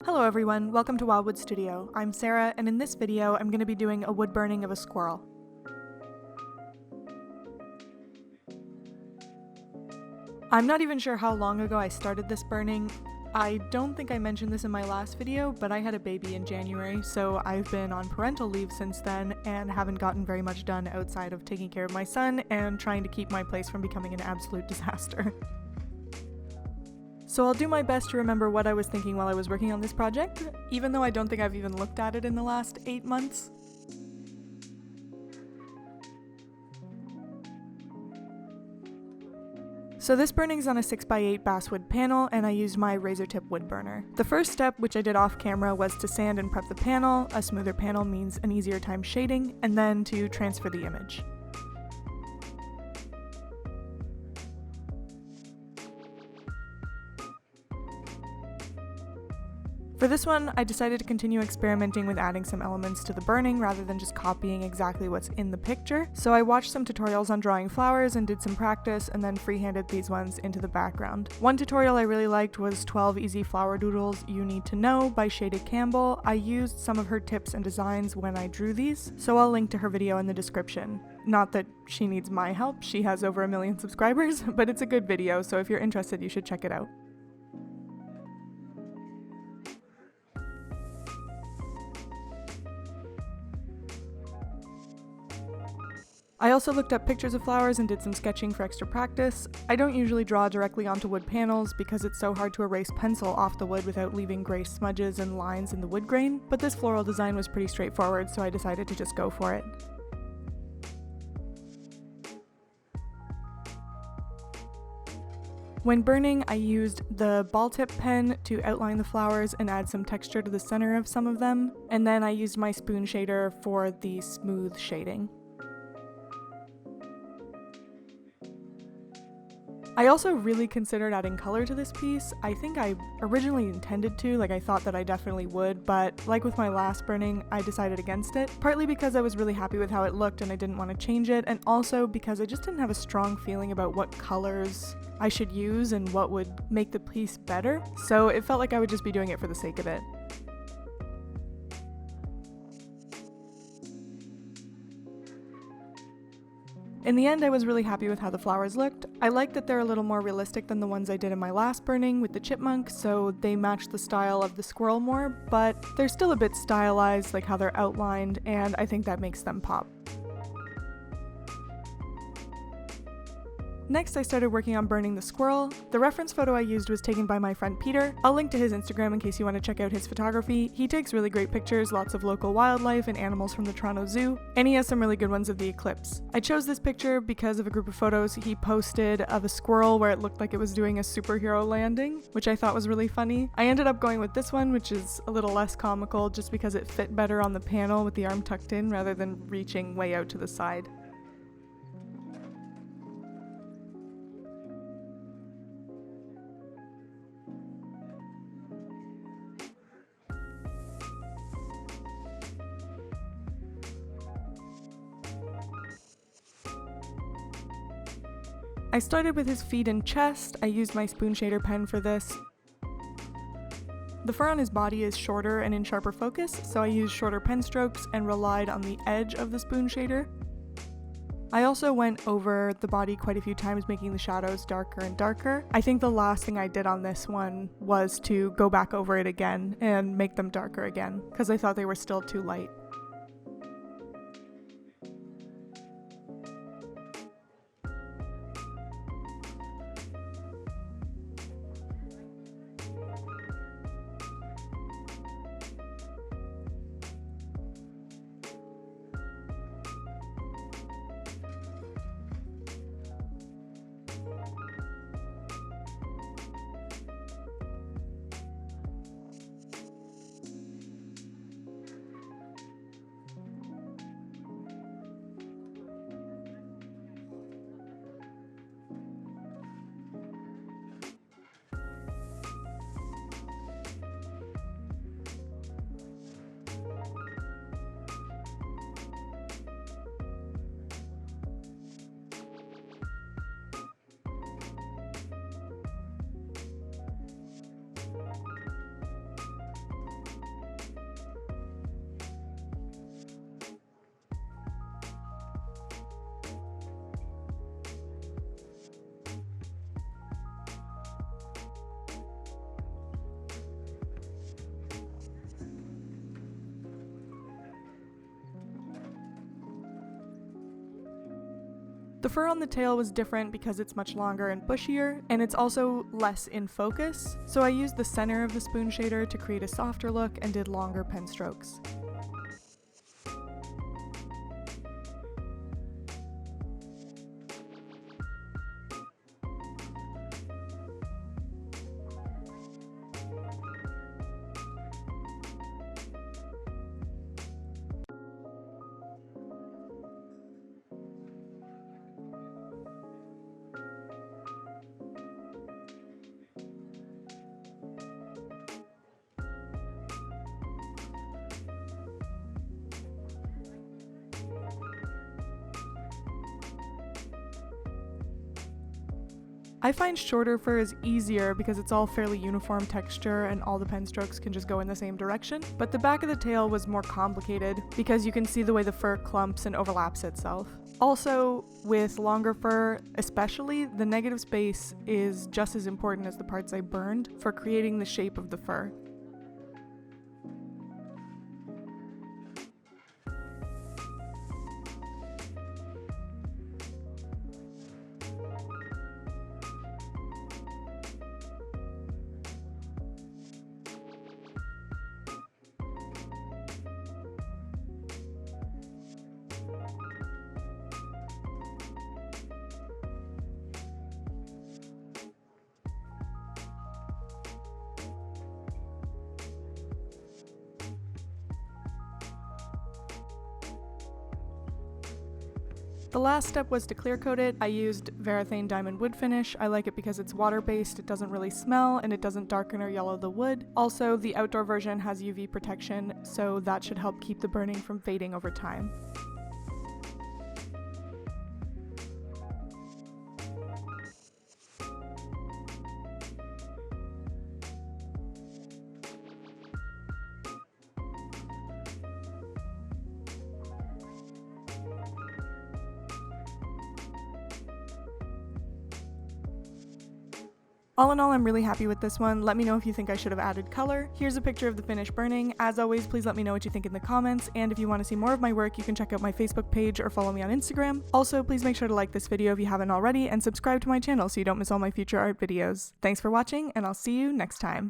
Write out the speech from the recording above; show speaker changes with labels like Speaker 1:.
Speaker 1: Hello everyone, welcome to Wildwood Studio. I'm Sarah, and in this video I'm going to be doing a wood burning of a squirrel. I'm not even sure how long ago I started this burning. I don't think I mentioned this in my last video, but I had a baby in January, so I've been on parental leave since then and haven't gotten very much done outside of taking care of my son and trying to keep my place from becoming an absolute disaster. So I'll do my best to remember what I was thinking while I was working on this project, even though I don't think I've even looked at it in the last 8 months. So this burning's on a 6x8 basswood panel, and I used my razor tip wood burner. The first step, which I did off camera, was to sand and prep the panel. A smoother panel means an easier time shading, and then to transfer the image. For this one, I decided to continue experimenting with adding some elements to the burning rather than just copying exactly what's in the picture. So I watched some tutorials on drawing flowers and did some practice, and then freehanded these ones into the background. One tutorial I really liked was 12 Easy Flower Doodles You Need to Know by Shaded Campbell. I used some of her tips and designs when I drew these, so I'll link to her video in the description. Not that she needs my help, she has over 1 million subscribers, but it's a good video, so if you're interested you should check it out. I also looked up pictures of flowers and did some sketching for extra practice. I don't usually draw directly onto wood panels because it's so hard to erase pencil off the wood without leaving gray smudges and lines in the wood grain, but this floral design was pretty straightforward, so I decided to just go for it. When burning, I used the ball tip pen to outline the flowers and add some texture to the center of some of them, and then I used my spoon shader for the smooth shading. I also really considered adding color to this piece. I think I originally intended to, I thought that I definitely would, but like with my last burning, I decided against it, partly because I was really happy with how it looked and I didn't want to change it, and also because I just didn't have a strong feeling about what colors I should use and what would make the piece better, so it felt like I would just be doing it for the sake of it. In the end, I was really happy with how the flowers looked. I like that they're a little more realistic than the ones I did in my last burning with the chipmunk, so they match the style of the squirrel more, but they're still a bit stylized, like how they're outlined, and I think that makes them pop. Next, I started working on burning the squirrel. The reference photo I used was taken by my friend Peter. I'll link to his Instagram in case you want to check out his photography. He takes really great pictures, lots of local wildlife and animals from the Toronto Zoo, and he has some really good ones of the eclipse. I chose this picture because of a group of photos he posted of a squirrel where it looked like it was doing a superhero landing, which I thought was really funny. I ended up going with this one, which is a little less comical just because it fit better on the panel with the arm tucked in rather than reaching way out to the side. I started with his feet and chest. I used my spoon shader pen for this. The fur on his body is shorter and in sharper focus, so I used shorter pen strokes and relied on the edge of the spoon shader. I also went over the body quite a few times, making the shadows darker and darker. I think the last thing I did on this one was to go back over it again and make them darker again, because I thought they were still too light. The fur on the tail was different because it's much longer and bushier, and it's also less in focus, so I used the center of the spoon shader to create a softer look and did longer pen strokes. I find shorter fur is easier because it's all fairly uniform texture and all the pen strokes can just go in the same direction, but the back of the tail was more complicated because you can see the way the fur clumps and overlaps itself. Also, with longer fur especially, the negative space is just as important as the parts I burned for creating the shape of the fur. The last step was to clear coat it. I used Varathane Diamond Wood Finish. I like it because it's water-based, it doesn't really smell, and it doesn't darken or yellow the wood. Also, the outdoor version has UV protection, so that should help keep the burning from fading over time. All in all, I'm really happy with this one. Let me know if you think I should have added color. Here's a picture of the finished burning. As always, please let me know what you think in the comments, and if you want to see more of my work, you can check out my Facebook page or follow me on Instagram. Also, please make sure to like this video if you haven't already, and subscribe to my channel so you don't miss all my future art videos. Thanks for watching, and I'll see you next time.